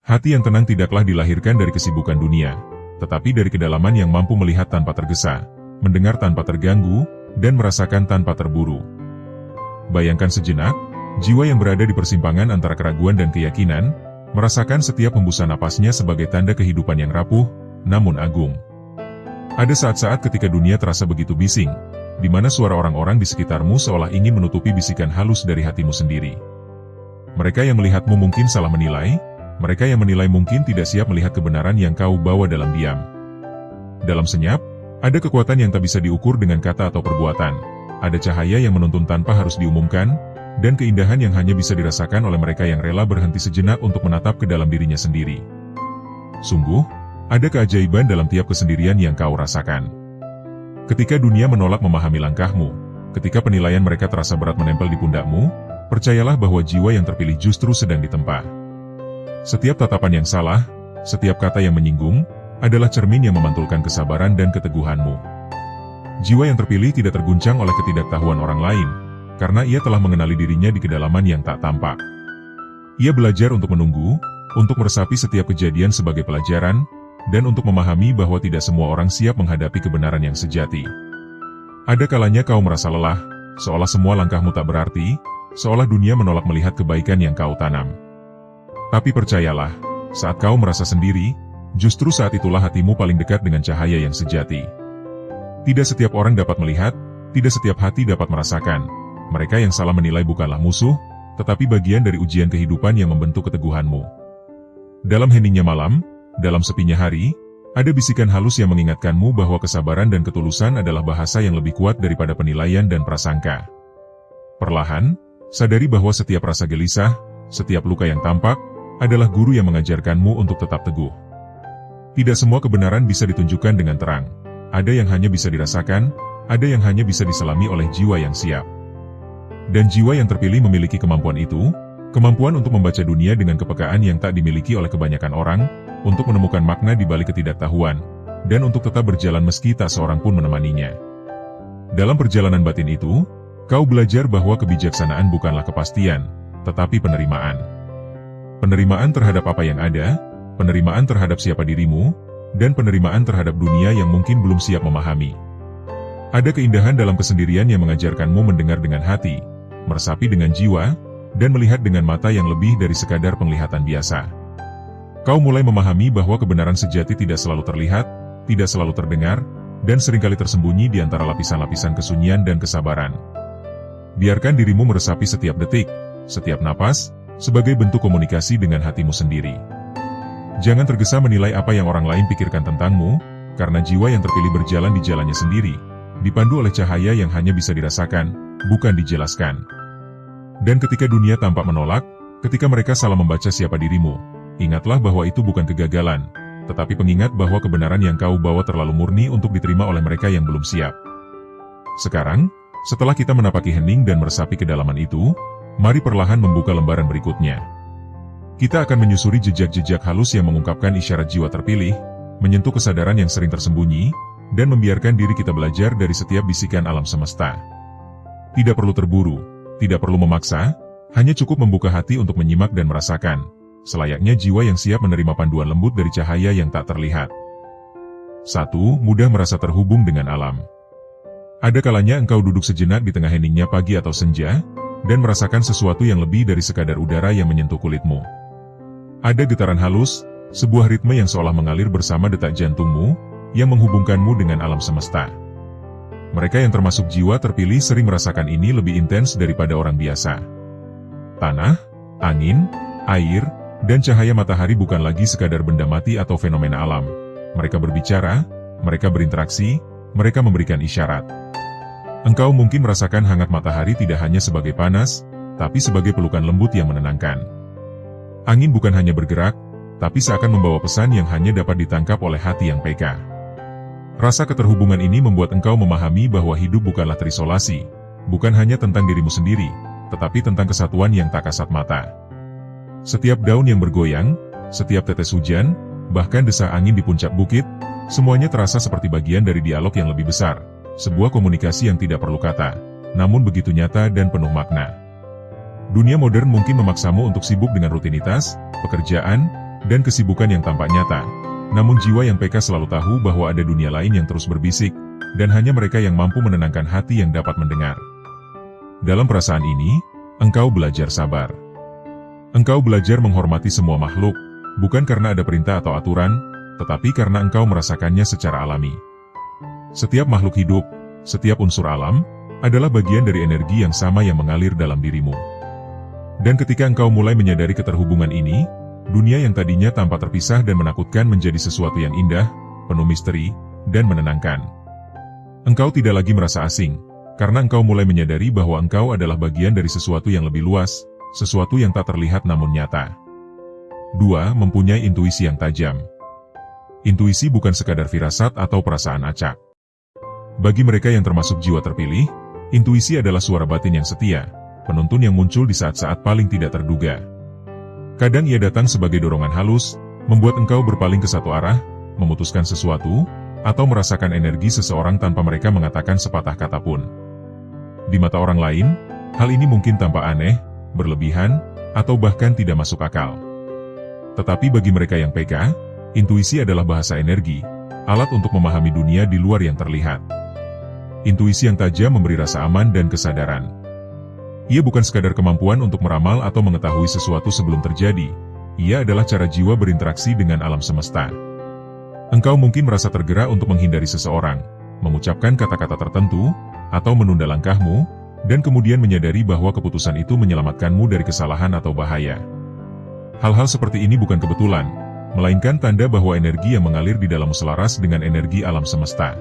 Hati yang tenang tidaklah dilahirkan dari kesibukan dunia, tetapi dari kedalaman yang mampu melihat tanpa tergesa, mendengar tanpa terganggu, dan merasakan tanpa terburu. Bayangkan sejenak, jiwa yang berada di persimpangan antara keraguan dan keyakinan, merasakan setiap hembusan napasnya sebagai tanda kehidupan yang rapuh, namun agung. Ada saat-saat ketika dunia terasa begitu bising, di mana suara orang-orang di sekitarmu seolah ingin menutupi bisikan halus dari hatimu sendiri. Mereka yang melihatmu mungkin salah menilai, mereka yang menilai mungkin tidak siap melihat kebenaran yang kau bawa dalam diam. Dalam senyap, ada kekuatan yang tak bisa diukur dengan kata atau perbuatan, ada cahaya yang menuntun tanpa harus diumumkan, dan keindahan yang hanya bisa dirasakan oleh mereka yang rela berhenti sejenak untuk menatap ke dalam dirinya sendiri. Sungguh, ada keajaiban dalam tiap kesendirian yang kau rasakan. Ketika dunia menolak memahami langkahmu, ketika penilaian mereka terasa berat menempel di pundakmu, percayalah bahwa jiwa yang terpilih justru sedang ditempa. Setiap tatapan yang salah, setiap kata yang menyinggung, adalah cermin yang memantulkan kesabaran dan keteguhanmu. Jiwa yang terpilih tidak terguncang oleh ketidaktahuan orang lain, karena ia telah mengenali dirinya di kedalaman yang tak tampak. Ia belajar untuk menunggu, untuk meresapi setiap kejadian sebagai pelajaran, dan untuk memahami bahwa tidak semua orang siap menghadapi kebenaran yang sejati. Ada kalanya kau merasa lelah, seolah semua langkahmu tak berarti, seolah dunia menolak melihat kebaikan yang kau tanam. Tapi percayalah, saat kau merasa sendiri, justru saat itulah hatimu paling dekat dengan cahaya yang sejati. Tidak setiap orang dapat melihat, tidak setiap hati dapat merasakan. Mereka yang salah menilai bukanlah musuh, tetapi bagian dari ujian kehidupan yang membentuk keteguhanmu. Dalam heningnya malam, dalam sepinya hari, ada bisikan halus yang mengingatkanmu bahwa kesabaran dan ketulusan adalah bahasa yang lebih kuat daripada penilaian dan prasangka. Perlahan, sadari bahwa setiap rasa gelisah, setiap luka yang tampak, adalah guru yang mengajarkanmu untuk tetap teguh. Tidak semua kebenaran bisa ditunjukkan dengan terang. Ada yang hanya bisa dirasakan, ada yang hanya bisa diselami oleh jiwa yang siap. Dan jiwa yang terpilih memiliki kemampuan itu, kemampuan untuk membaca dunia dengan kepekaan yang tak dimiliki oleh kebanyakan orang, untuk menemukan makna di balik ketidaktahuan, dan untuk tetap berjalan meski tak seorang pun menemaninya. Dalam perjalanan batin itu, kau belajar bahwa kebijaksanaan bukanlah kepastian, tetapi penerimaan. Penerimaan terhadap apa yang ada, penerimaan terhadap siapa dirimu, dan penerimaan terhadap dunia yang mungkin belum siap memahami. Ada keindahan dalam kesendirian yang mengajarkanmu mendengar dengan hati, meresapi dengan jiwa, dan melihat dengan mata yang lebih dari sekadar penglihatan biasa. Kau mulai memahami bahwa kebenaran sejati tidak selalu terlihat, tidak selalu terdengar, dan seringkali tersembunyi di antara lapisan-lapisan kesunyian dan kesabaran. Biarkan dirimu meresapi setiap detik, setiap napas, sebagai bentuk komunikasi dengan hatimu sendiri. Jangan tergesa menilai apa yang orang lain pikirkan tentangmu, karena jiwa yang terpilih berjalan di jalannya sendiri, dipandu oleh cahaya yang hanya bisa dirasakan, bukan dijelaskan. Dan ketika dunia tampak menolak, ketika mereka salah membaca siapa dirimu, ingatlah bahwa itu bukan kegagalan, tetapi pengingat bahwa kebenaran yang kau bawa terlalu murni untuk diterima oleh mereka yang belum siap. Sekarang, setelah kita menapaki hening dan meresapi kedalaman itu, mari perlahan membuka lembaran berikutnya. Kita akan menyusuri jejak-jejak halus yang mengungkapkan isyarat jiwa terpilih, menyentuh kesadaran yang sering tersembunyi, dan membiarkan diri kita belajar dari setiap bisikan alam semesta. Tidak perlu terburu, tidak perlu memaksa, hanya cukup membuka hati untuk menyimak dan merasakan, selayaknya jiwa yang siap menerima panduan lembut dari cahaya yang tak terlihat. 1. Mudah merasa terhubung dengan alam. Ada kalanya engkau duduk sejenak di tengah heningnya pagi atau senja, dan merasakan sesuatu yang lebih dari sekadar udara yang menyentuh kulitmu. Ada getaran halus, sebuah ritme yang seolah mengalir bersama detak jantungmu, yang menghubungkanmu dengan alam semesta. Mereka yang termasuk jiwa terpilih sering merasakan ini lebih intens daripada orang biasa. Tanah, angin, air, dan cahaya matahari bukan lagi sekadar benda mati atau fenomena alam. Mereka berbicara, mereka berinteraksi, mereka memberikan isyarat. Engkau mungkin merasakan hangat matahari tidak hanya sebagai panas, tapi sebagai pelukan lembut yang menenangkan. Angin bukan hanya bergerak, tapi seakan membawa pesan yang hanya dapat ditangkap oleh hati yang peka. Rasa keterhubungan ini membuat engkau memahami bahwa hidup bukanlah terisolasi, bukan hanya tentang dirimu sendiri, tetapi tentang kesatuan yang tak kasat mata. Setiap daun yang bergoyang, setiap tetes hujan, bahkan desah angin di puncak bukit, semuanya terasa seperti bagian dari dialog yang lebih besar, sebuah komunikasi yang tidak perlu kata, namun begitu nyata dan penuh makna. Dunia modern mungkin memaksamu untuk sibuk dengan rutinitas, pekerjaan, dan kesibukan yang tampak nyata. Namun jiwa yang peka selalu tahu bahwa ada dunia lain yang terus berbisik, dan hanya mereka yang mampu menenangkan hati yang dapat mendengar. Dalam perasaan ini, engkau belajar sabar. Engkau belajar menghormati semua makhluk, bukan karena ada perintah atau aturan, tetapi karena engkau merasakannya secara alami. Setiap makhluk hidup, setiap unsur alam, adalah bagian dari energi yang sama yang mengalir dalam dirimu. Dan ketika engkau mulai menyadari keterhubungan ini, dunia yang tadinya tampak terpisah dan menakutkan menjadi sesuatu yang indah, penuh misteri, dan menenangkan. Engkau tidak lagi merasa asing, karena engkau mulai menyadari bahwa engkau adalah bagian dari sesuatu yang lebih luas, sesuatu yang tak terlihat namun nyata. 2. Mempunyai intuisi yang tajam. Intuisi bukan sekadar firasat atau perasaan acak. Bagi mereka yang termasuk jiwa terpilih, intuisi adalah suara batin yang setia, penuntun yang muncul di saat-saat paling tidak terduga. Kadang ia datang sebagai dorongan halus, membuat engkau berpaling ke satu arah, memutuskan sesuatu, atau merasakan energi seseorang tanpa mereka mengatakan sepatah kata pun. Di mata orang lain, hal ini mungkin tampak aneh, berlebihan, atau bahkan tidak masuk akal. Tetapi bagi mereka yang peka, intuisi adalah bahasa energi, alat untuk memahami dunia di luar yang terlihat. Intuisi yang tajam memberi rasa aman dan kesadaran. Ia bukan sekadar kemampuan untuk meramal atau mengetahui sesuatu sebelum terjadi, ia adalah cara jiwa berinteraksi dengan alam semesta. Engkau mungkin merasa tergerak untuk menghindari seseorang, mengucapkan kata-kata tertentu, atau menunda langkahmu, dan kemudian menyadari bahwa keputusan itu menyelamatkanmu dari kesalahan atau bahaya. Hal-hal seperti ini bukan kebetulan, melainkan tanda bahwa energi yang mengalir di dalammu selaras dengan energi alam semesta.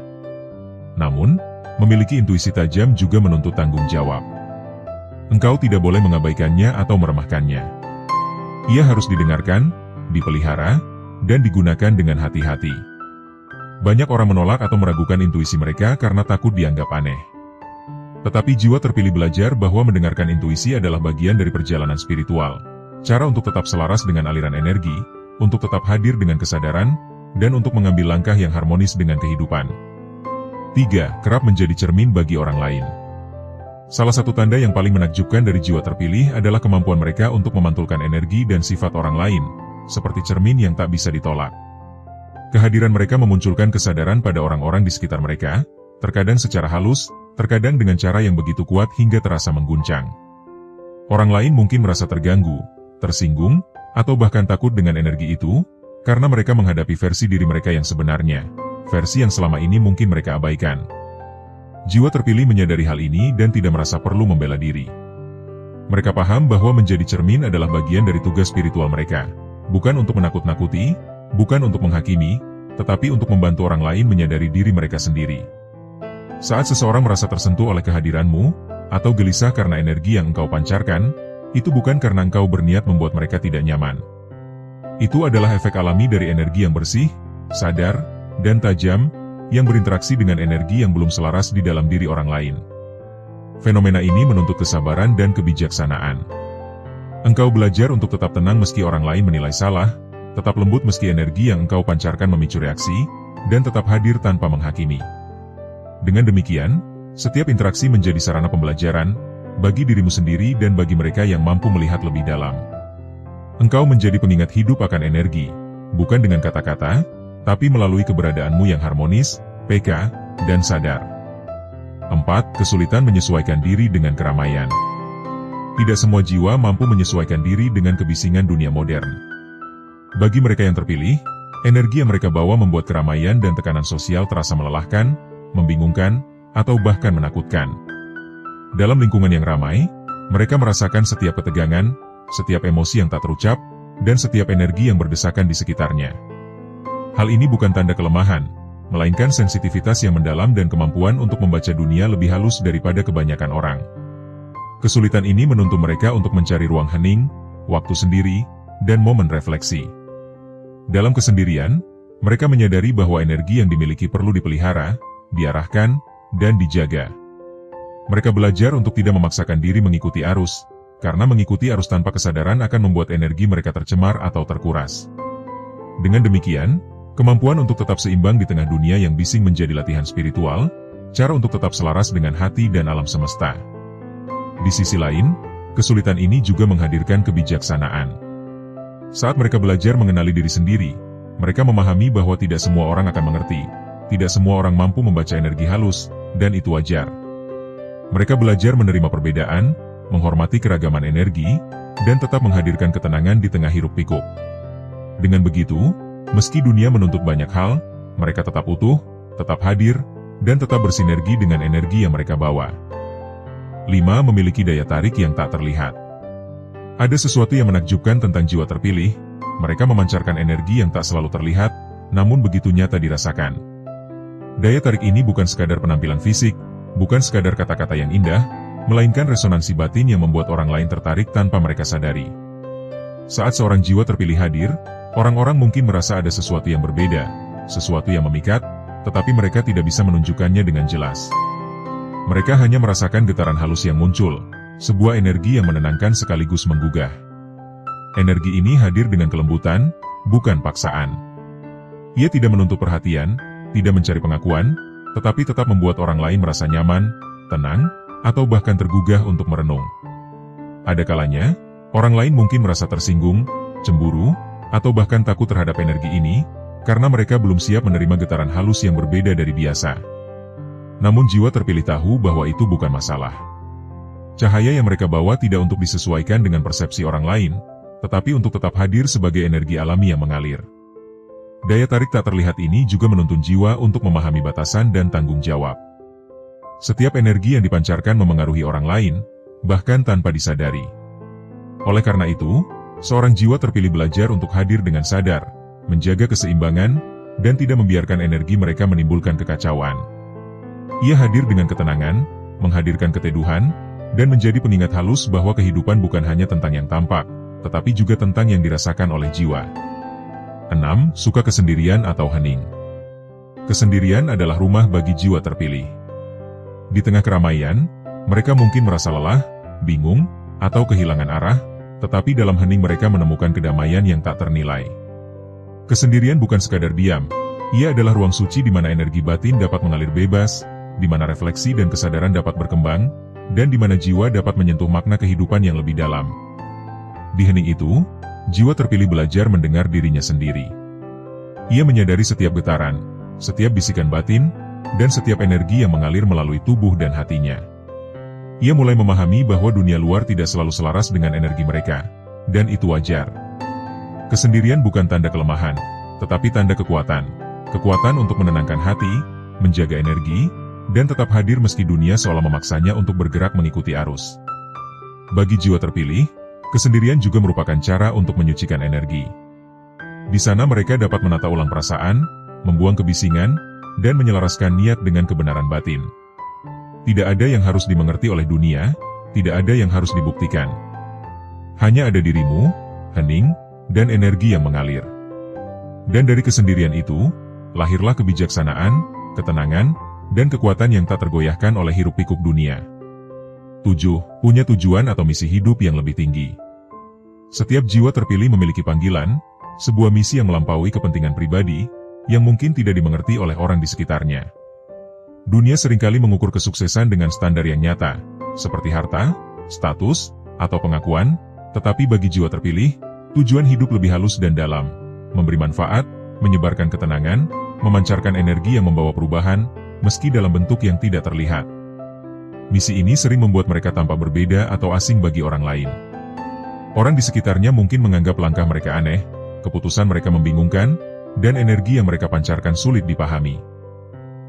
Namun, memiliki intuisi tajam juga menuntut tanggung jawab. Engkau tidak boleh mengabaikannya atau meremehkannya. Ia harus didengarkan, dipelihara, dan digunakan dengan hati-hati. Banyak orang menolak atau meragukan intuisi mereka karena takut dianggap aneh. Tetapi jiwa terpilih belajar bahwa mendengarkan intuisi adalah bagian dari perjalanan spiritual, cara untuk tetap selaras dengan aliran energi, untuk tetap hadir dengan kesadaran, dan untuk mengambil langkah yang harmonis dengan kehidupan. 3. Kerap menjadi cermin bagi orang lain. Salah satu tanda yang paling menakjubkan dari jiwa terpilih adalah kemampuan mereka untuk memantulkan energi dan sifat orang lain, seperti cermin yang tak bisa ditolak. Kehadiran mereka memunculkan kesadaran pada orang-orang di sekitar mereka, terkadang secara halus, terkadang dengan cara yang begitu kuat hingga terasa mengguncang. Orang lain mungkin merasa terganggu, tersinggung, atau bahkan takut dengan energi itu, karena mereka menghadapi versi diri mereka yang sebenarnya, versi yang selama ini mungkin mereka abaikan. Jiwa terpilih menyadari hal ini dan tidak merasa perlu membela diri. Mereka paham bahwa menjadi cermin adalah bagian dari tugas spiritual mereka, bukan untuk menakut-nakuti, bukan untuk menghakimi, tetapi untuk membantu orang lain menyadari diri mereka sendiri. Saat seseorang merasa tersentuh oleh kehadiranmu, atau gelisah karena energi yang engkau pancarkan, itu bukan karena engkau berniat membuat mereka tidak nyaman. Itu adalah efek alami dari energi yang bersih, sadar, dan tajam, yang berinteraksi dengan energi yang belum selaras di dalam diri orang lain. Fenomena ini menuntut kesabaran dan kebijaksanaan. Engkau belajar untuk tetap tenang meski orang lain menilai salah, tetap lembut meski energi yang engkau pancarkan memicu reaksi, dan tetap hadir tanpa menghakimi. Dengan demikian, setiap interaksi menjadi sarana pembelajaran, bagi dirimu sendiri dan bagi mereka yang mampu melihat lebih dalam. Engkau menjadi pengingat hidup akan energi, bukan dengan kata-kata, tapi melalui keberadaanmu yang harmonis, peka, dan sadar. 4. Kesulitan menyesuaikan diri dengan keramaian. Tidak semua jiwa mampu menyesuaikan diri dengan kebisingan dunia modern. Bagi mereka yang terpilih, energi yang mereka bawa membuat keramaian dan tekanan sosial terasa melelahkan, membingungkan, atau bahkan menakutkan. Dalam lingkungan yang ramai, mereka merasakan setiap ketegangan, setiap emosi yang tak terucap, dan setiap energi yang berdesakan di sekitarnya. Hal ini bukan tanda kelemahan, melainkan sensitivitas yang mendalam dan kemampuan untuk membaca dunia lebih halus daripada kebanyakan orang. Kesulitan ini menuntun mereka untuk mencari ruang hening, waktu sendiri, dan momen refleksi. Dalam kesendirian, mereka menyadari bahwa energi yang dimiliki perlu dipelihara, diarahkan, dan dijaga. Mereka belajar untuk tidak memaksakan diri mengikuti arus, karena mengikuti arus tanpa kesadaran akan membuat energi mereka tercemar atau terkuras. Dengan demikian, kemampuan untuk tetap seimbang di tengah dunia yang bising menjadi latihan spiritual, cara untuk tetap selaras dengan hati dan alam semesta. Di sisi lain, kesulitan ini juga menghadirkan kebijaksanaan. Saat mereka belajar mengenali diri sendiri, mereka memahami bahwa tidak semua orang akan mengerti, tidak semua orang mampu membaca energi halus, dan itu wajar. Mereka belajar menerima perbedaan, menghormati keragaman energi, dan tetap menghadirkan ketenangan di tengah hiruk-pikuk. Dengan begitu, meski dunia menuntut banyak hal, mereka tetap utuh, tetap hadir, dan tetap bersinergi dengan energi yang mereka bawa. 5. Memiliki daya tarik yang tak terlihat. Ada sesuatu yang menakjubkan tentang jiwa terpilih, mereka memancarkan energi yang tak selalu terlihat, namun begitu nyata dirasakan. Daya tarik ini bukan sekadar penampilan fisik, bukan sekadar kata-kata yang indah, melainkan resonansi batin yang membuat orang lain tertarik tanpa mereka sadari. Saat seorang jiwa terpilih hadir, orang-orang mungkin merasa ada sesuatu yang berbeda, sesuatu yang memikat, tetapi mereka tidak bisa menunjukkannya dengan jelas. Mereka hanya merasakan getaran halus yang muncul, sebuah energi yang menenangkan sekaligus menggugah. Energi ini hadir dengan kelembutan, bukan paksaan. Ia tidak menuntut perhatian, tidak mencari pengakuan, tetapi tetap membuat orang lain merasa nyaman, tenang, atau bahkan tergugah untuk merenung. Ada kalanya, orang lain mungkin merasa tersinggung, cemburu, atau bahkan takut terhadap energi ini, karena mereka belum siap menerima getaran halus yang berbeda dari biasa. Namun jiwa terpilih tahu bahwa itu bukan masalah. Cahaya yang mereka bawa tidak untuk disesuaikan dengan persepsi orang lain, tetapi untuk tetap hadir sebagai energi alami yang mengalir. Daya tarik tak terlihat ini juga menuntun jiwa untuk memahami batasan dan tanggung jawab. Setiap energi yang dipancarkan memengaruhi orang lain, bahkan tanpa disadari. Oleh karena itu, seorang jiwa terpilih belajar untuk hadir dengan sadar, menjaga keseimbangan, dan tidak membiarkan energi mereka menimbulkan kekacauan. Ia hadir dengan ketenangan, menghadirkan keteduhan, dan menjadi pengingat halus bahwa kehidupan bukan hanya tentang yang tampak, tetapi juga tentang yang dirasakan oleh jiwa. 6. Suka kesendirian atau hening. Kesendirian adalah rumah bagi jiwa terpilih. Di tengah keramaian, mereka mungkin merasa lelah, bingung, atau kehilangan arah, tetapi dalam hening mereka menemukan kedamaian yang tak ternilai. Kesendirian bukan sekadar diam, ia adalah ruang suci di mana energi batin dapat mengalir bebas, di mana refleksi dan kesadaran dapat berkembang, dan di mana jiwa dapat menyentuh makna kehidupan yang lebih dalam. Di hening itu, jiwa terpilih belajar mendengar dirinya sendiri. Ia menyadari setiap getaran, setiap bisikan batin, dan setiap energi yang mengalir melalui tubuh dan hatinya. Ia mulai memahami bahwa dunia luar tidak selalu selaras dengan energi mereka, dan itu wajar. Kesendirian bukan tanda kelemahan, tetapi tanda kekuatan. Kekuatan untuk menenangkan hati, menjaga energi, dan tetap hadir meski dunia seolah memaksanya untuk bergerak mengikuti arus. Bagi jiwa terpilih, kesendirian juga merupakan cara untuk menyucikan energi. Di sana mereka dapat menata ulang perasaan, membuang kebisingan, dan menyelaraskan niat dengan kebenaran batin. Tidak ada yang harus dimengerti oleh dunia, tidak ada yang harus dibuktikan. Hanya ada dirimu, hening, dan energi yang mengalir. Dan dari kesendirian itu, lahirlah kebijaksanaan, ketenangan, dan kekuatan yang tak tergoyahkan oleh hiruk-pikuk dunia. 7. Punya tujuan atau misi hidup yang lebih tinggi. Setiap jiwa terpilih memiliki panggilan, sebuah misi yang melampaui kepentingan pribadi, yang mungkin tidak dimengerti oleh orang di sekitarnya. Dunia seringkali mengukur kesuksesan dengan standar yang nyata, seperti harta, status, atau pengakuan, tetapi bagi jiwa terpilih, tujuan hidup lebih halus dan dalam, memberi manfaat, menyebarkan ketenangan, memancarkan energi yang membawa perubahan, meski dalam bentuk yang tidak terlihat. Misi ini sering membuat mereka tampak berbeda atau asing bagi orang lain. Orang di sekitarnya mungkin menganggap langkah mereka aneh, keputusan mereka membingungkan, dan energi yang mereka pancarkan sulit dipahami.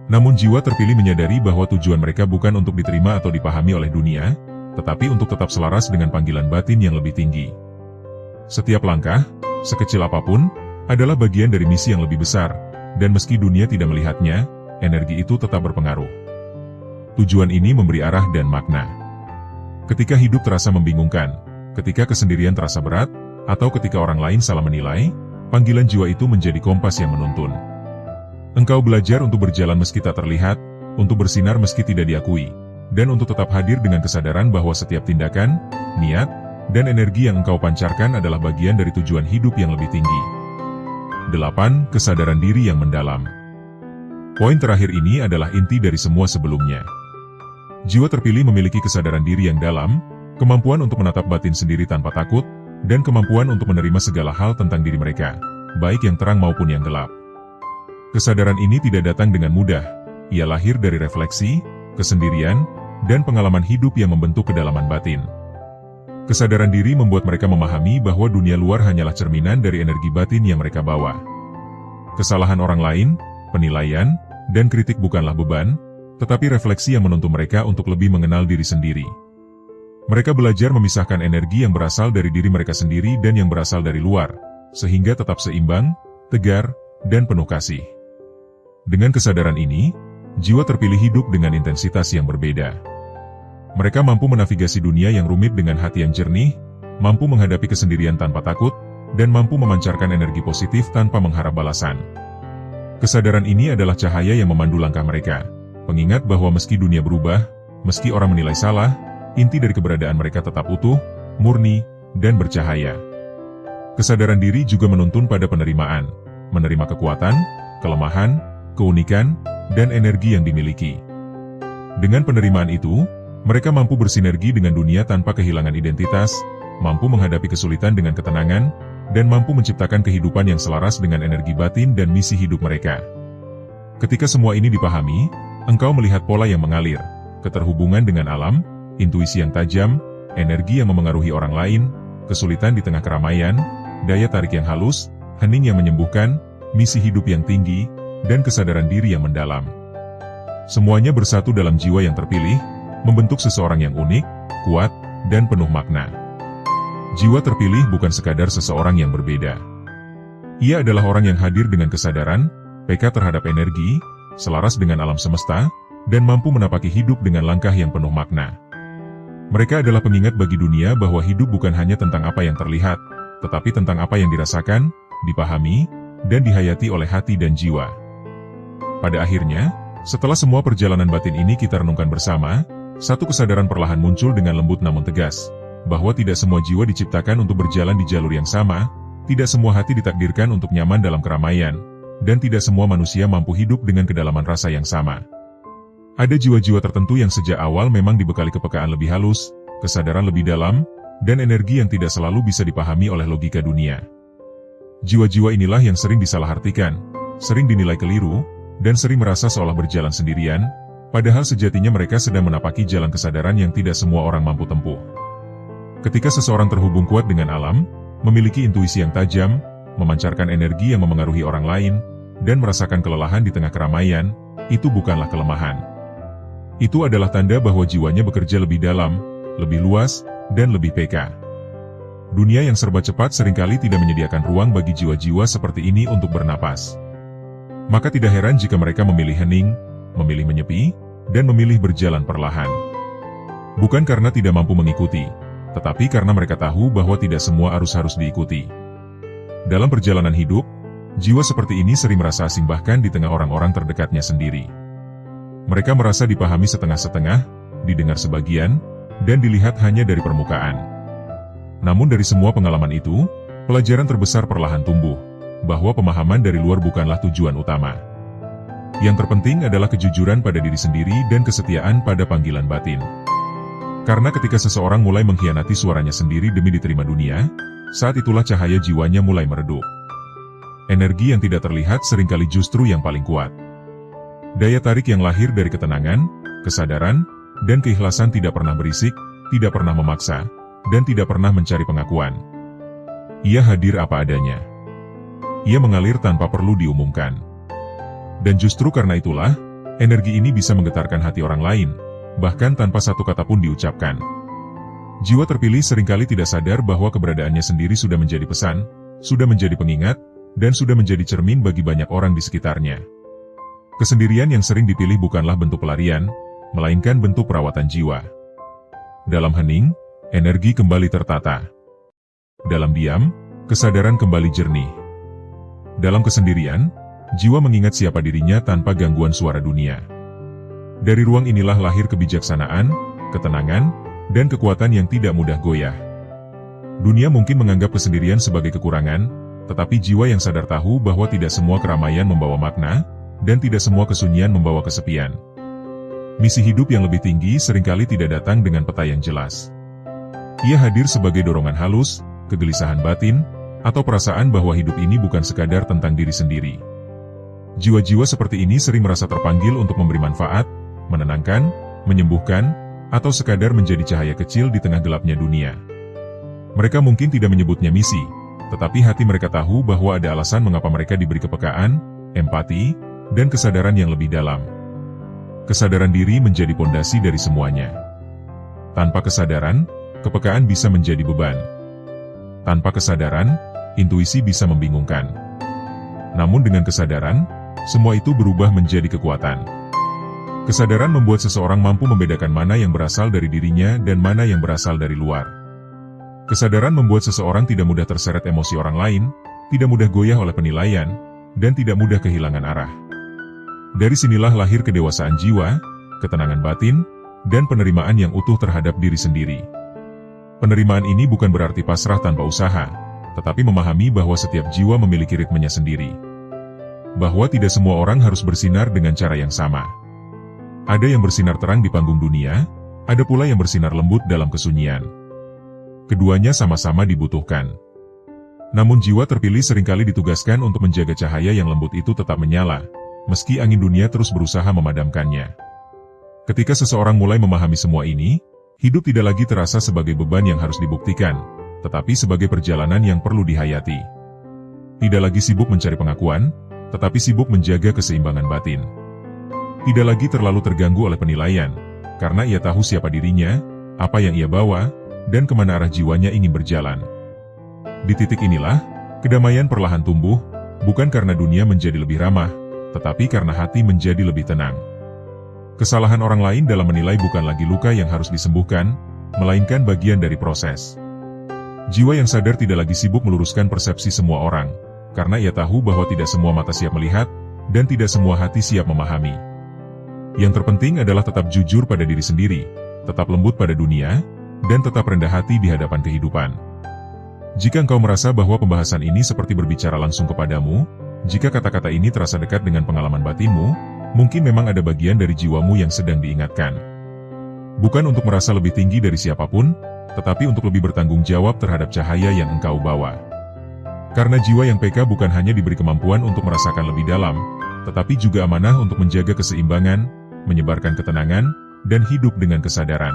Namun jiwa terpilih menyadari bahwa tujuan mereka bukan untuk diterima atau dipahami oleh dunia, tetapi untuk tetap selaras dengan panggilan batin yang lebih tinggi. Setiap langkah, sekecil apapun, adalah bagian dari misi yang lebih besar, dan meski dunia tidak melihatnya, energi itu tetap berpengaruh. Tujuan ini memberi arah dan makna. Ketika hidup terasa membingungkan, ketika kesendirian terasa berat, atau ketika orang lain salah menilai, panggilan jiwa itu menjadi kompas yang menuntun. Engkau belajar untuk berjalan meski tak terlihat, untuk bersinar meski tidak diakui, dan untuk tetap hadir dengan kesadaran bahwa setiap tindakan, niat, dan energi yang engkau pancarkan adalah bagian dari tujuan hidup yang lebih tinggi. 8. Kesadaran diri yang mendalam. Poin terakhir ini adalah inti dari semua sebelumnya. Jiwa terpilih memiliki kesadaran diri yang dalam, kemampuan untuk menatap batin sendiri tanpa takut, dan kemampuan untuk menerima segala hal tentang diri mereka, baik yang terang maupun yang gelap. Kesadaran ini tidak datang dengan mudah, ia lahir dari refleksi, kesendirian, dan pengalaman hidup yang membentuk kedalaman batin. Kesadaran diri membuat mereka memahami bahwa dunia luar hanyalah cerminan dari energi batin yang mereka bawa. Kesalahan orang lain, penilaian, dan kritik bukanlah beban, tetapi refleksi yang menuntun mereka untuk lebih mengenal diri sendiri. Mereka belajar memisahkan energi yang berasal dari diri mereka sendiri dan yang berasal dari luar, sehingga tetap seimbang, tegar, dan penuh kasih. Dengan kesadaran ini, jiwa terpilih hidup dengan intensitas yang berbeda. Mereka mampu menavigasi dunia yang rumit dengan hati yang jernih, mampu menghadapi kesendirian tanpa takut, dan mampu memancarkan energi positif tanpa mengharap balasan. Kesadaran ini adalah cahaya yang memandu langkah mereka, pengingat bahwa meski dunia berubah, meski orang menilai salah, inti dari keberadaan mereka tetap utuh, murni, dan bercahaya. Kesadaran diri juga menuntun pada penerimaan, menerima kekuatan, kelemahan, keunikan, dan energi yang dimiliki. Dengan penerimaan itu, mereka mampu bersinergi dengan dunia tanpa kehilangan identitas, mampu menghadapi kesulitan dengan ketenangan, dan mampu menciptakan kehidupan yang selaras dengan energi batin dan misi hidup mereka. Ketika semua ini dipahami, engkau melihat pola yang mengalir, keterhubungan dengan alam, intuisi yang tajam, energi yang memengaruhi orang lain, kesulitan di tengah keramaian, daya tarik yang halus, hening yang menyembuhkan, misi hidup yang tinggi, dan kesadaran diri yang mendalam. Semuanya bersatu dalam jiwa yang terpilih, membentuk seseorang yang unik, kuat, dan penuh makna. Jiwa terpilih bukan sekadar seseorang yang berbeda. Ia adalah orang yang hadir dengan kesadaran, peka terhadap energi, selaras dengan alam semesta, dan mampu menapaki hidup dengan langkah yang penuh makna. Mereka adalah pengingat bagi dunia bahwa hidup bukan hanya tentang apa yang terlihat, tetapi tentang apa yang dirasakan, dipahami, dan dihayati oleh hati dan jiwa. Pada akhirnya, setelah semua perjalanan batin ini kita renungkan bersama, satu kesadaran perlahan muncul dengan lembut namun tegas, bahwa tidak semua jiwa diciptakan untuk berjalan di jalur yang sama, tidak semua hati ditakdirkan untuk nyaman dalam keramaian, dan tidak semua manusia mampu hidup dengan kedalaman rasa yang sama. Ada jiwa-jiwa tertentu yang sejak awal memang dibekali kepekaan lebih halus, kesadaran lebih dalam, dan energi yang tidak selalu bisa dipahami oleh logika dunia. Jiwa-jiwa inilah yang sering disalahartikan, sering dinilai keliru, dan sering merasa seolah berjalan sendirian, padahal sejatinya mereka sedang menapaki jalan kesadaran yang tidak semua orang mampu tempuh. Ketika seseorang terhubung kuat dengan alam, memiliki intuisi yang tajam, memancarkan energi yang memengaruhi orang lain, dan merasakan kelelahan di tengah keramaian, itu bukanlah kelemahan. Itu adalah tanda bahwa jiwanya bekerja lebih dalam, lebih luas, dan lebih peka. Dunia yang serba cepat seringkali tidak menyediakan ruang bagi jiwa-jiwa seperti ini untuk bernapas. Maka tidak heran jika mereka memilih hening, memilih menyepi, dan memilih berjalan perlahan. Bukan karena tidak mampu mengikuti, tetapi karena mereka tahu bahwa tidak semua arus harus diikuti. Dalam perjalanan hidup, jiwa seperti ini sering merasa asing bahkan di tengah orang-orang terdekatnya sendiri. Mereka merasa dipahami setengah-setengah, didengar sebagian, dan dilihat hanya dari permukaan. Namun dari semua pengalaman itu, pelajaran terbesar perlahan tumbuh, bahwa pemahaman dari luar bukanlah tujuan utama. Yang terpenting adalah kejujuran pada diri sendiri dan kesetiaan pada panggilan batin. Karena ketika seseorang mulai mengkhianati suaranya sendiri demi diterima dunia, saat itulah cahaya jiwanya mulai meredup. Energi yang tidak terlihat seringkali justru yang paling kuat. Daya tarik yang lahir dari ketenangan, kesadaran, dan keikhlasan tidak pernah berisik, tidak pernah memaksa, dan tidak pernah mencari pengakuan. Ia hadir apa adanya. Ia mengalir tanpa perlu diumumkan. Dan justru karena itulah, energi ini bisa menggetarkan hati orang lain, bahkan tanpa satu kata pun diucapkan. Jiwa terpilih seringkali tidak sadar bahwa keberadaannya sendiri sudah menjadi pesan, sudah menjadi pengingat, dan sudah menjadi cermin bagi banyak orang di sekitarnya. Kesendirian yang sering dipilih bukanlah bentuk pelarian, melainkan bentuk perawatan jiwa. Dalam hening, energi kembali tertata. Dalam diam, kesadaran kembali jernih. Dalam kesendirian, jiwa mengingat siapa dirinya tanpa gangguan suara dunia. Dari ruang inilah lahir kebijaksanaan, ketenangan, dan kekuatan yang tidak mudah goyah. Dunia mungkin menganggap kesendirian sebagai kekurangan, tetapi jiwa yang sadar tahu bahwa tidak semua keramaian membawa makna, dan tidak semua kesunyian membawa kesepian. Misi hidup yang lebih tinggi seringkali tidak datang dengan peta yang jelas. Ia hadir sebagai dorongan halus, kegelisahan batin, atau perasaan bahwa hidup ini bukan sekadar tentang diri sendiri. Jiwa-jiwa seperti ini sering merasa terpanggil untuk memberi manfaat, menenangkan, menyembuhkan, atau sekadar menjadi cahaya kecil di tengah gelapnya dunia. Mereka mungkin tidak menyebutnya misi, tetapi hati mereka tahu bahwa ada alasan mengapa mereka diberi kepekaan, empati, dan kesadaran yang lebih dalam. Kesadaran diri menjadi pondasi dari semuanya. Tanpa kesadaran, kepekaan bisa menjadi beban. Tanpa kesadaran, intuisi bisa membingungkan. Namun dengan kesadaran, semua itu berubah menjadi kekuatan. Kesadaran membuat seseorang mampu membedakan mana yang berasal dari dirinya dan mana yang berasal dari luar. Kesadaran membuat seseorang tidak mudah terseret emosi orang lain, tidak mudah goyah oleh penilaian, dan tidak mudah kehilangan arah. Dari sinilah lahir kedewasaan jiwa, ketenangan batin, dan penerimaan yang utuh terhadap diri sendiri. Penerimaan ini bukan berarti pasrah tanpa usaha, tetapi memahami bahwa setiap jiwa memiliki ritmenya sendiri. Bahwa tidak semua orang harus bersinar dengan cara yang sama. Ada yang bersinar terang di panggung dunia, ada pula yang bersinar lembut dalam kesunyian. Keduanya sama-sama dibutuhkan. Namun jiwa terpilih seringkali ditugaskan untuk menjaga cahaya yang lembut itu tetap menyala, meski angin dunia terus berusaha memadamkannya. Ketika seseorang mulai memahami semua ini, hidup tidak lagi terasa sebagai beban yang harus dibuktikan, tetapi sebagai perjalanan yang perlu dihayati. Tidak lagi sibuk mencari pengakuan, tetapi sibuk menjaga keseimbangan batin. Tidak lagi terlalu terganggu oleh penilaian, karena ia tahu siapa dirinya, apa yang ia bawa, dan kemana arah jiwanya ingin berjalan. Di titik inilah, kedamaian perlahan tumbuh, bukan karena dunia menjadi lebih ramah, tetapi karena hati menjadi lebih tenang. Kesalahan orang lain dalam menilai bukan lagi luka yang harus disembuhkan, melainkan bagian dari proses. Jiwa yang sadar tidak lagi sibuk meluruskan persepsi semua orang, karena ia tahu bahwa tidak semua mata siap melihat, dan tidak semua hati siap memahami. Yang terpenting adalah tetap jujur pada diri sendiri, tetap lembut pada dunia, dan tetap rendah hati di hadapan kehidupan. Jika engkau merasa bahwa pembahasan ini seperti berbicara langsung kepadamu, jika kata-kata ini terasa dekat dengan pengalaman batinmu, mungkin memang ada bagian dari jiwamu yang sedang diingatkan. Bukan untuk merasa lebih tinggi dari siapapun, tetapi untuk lebih bertanggung jawab terhadap cahaya yang engkau bawa. Karena jiwa yang peka bukan hanya diberi kemampuan untuk merasakan lebih dalam, tetapi juga amanah untuk menjaga keseimbangan, menyebarkan ketenangan, dan hidup dengan kesadaran.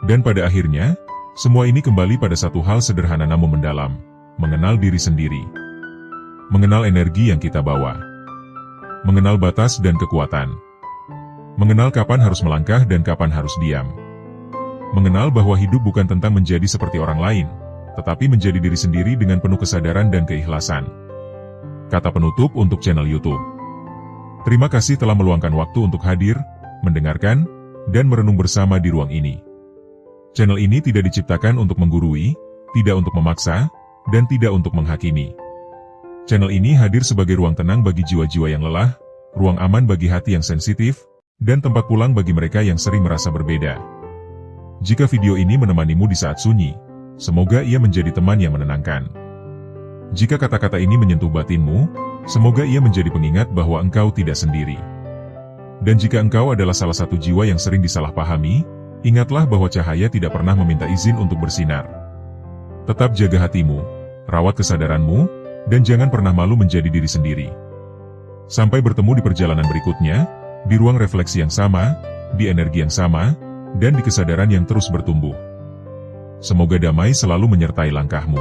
Dan pada akhirnya, semua ini kembali pada satu hal sederhana namun mendalam, mengenal diri sendiri. Mengenal energi yang kita bawa. Mengenal batas dan kekuatan. Mengenal kapan harus melangkah dan kapan harus diam. Mengenal bahwa hidup bukan tentang menjadi seperti orang lain, tetapi menjadi diri sendiri dengan penuh kesadaran dan keikhlasan. Kata penutup untuk channel YouTube. Terima kasih telah meluangkan waktu untuk hadir, mendengarkan, dan merenung bersama di ruang ini. Channel ini tidak diciptakan untuk menggurui, tidak untuk memaksa, dan tidak untuk menghakimi. Channel ini hadir sebagai ruang tenang bagi jiwa-jiwa yang lelah, ruang aman bagi hati yang sensitif, dan tempat pulang bagi mereka yang sering merasa berbeda. Jika video ini menemanimu di saat sunyi, semoga ia menjadi teman yang menenangkan. Jika kata-kata ini menyentuh batinmu, semoga ia menjadi pengingat bahwa engkau tidak sendiri. Dan jika engkau adalah salah satu jiwa yang sering disalahpahami, ingatlah bahwa cahaya tidak pernah meminta izin untuk bersinar. Tetap jaga hatimu, rawat kesadaranmu, dan jangan pernah malu menjadi diri sendiri. Sampai bertemu di perjalanan berikutnya, di ruang refleksi yang sama, di energi yang sama, dan di kesadaran yang terus bertumbuh. Semoga damai selalu menyertai langkahmu.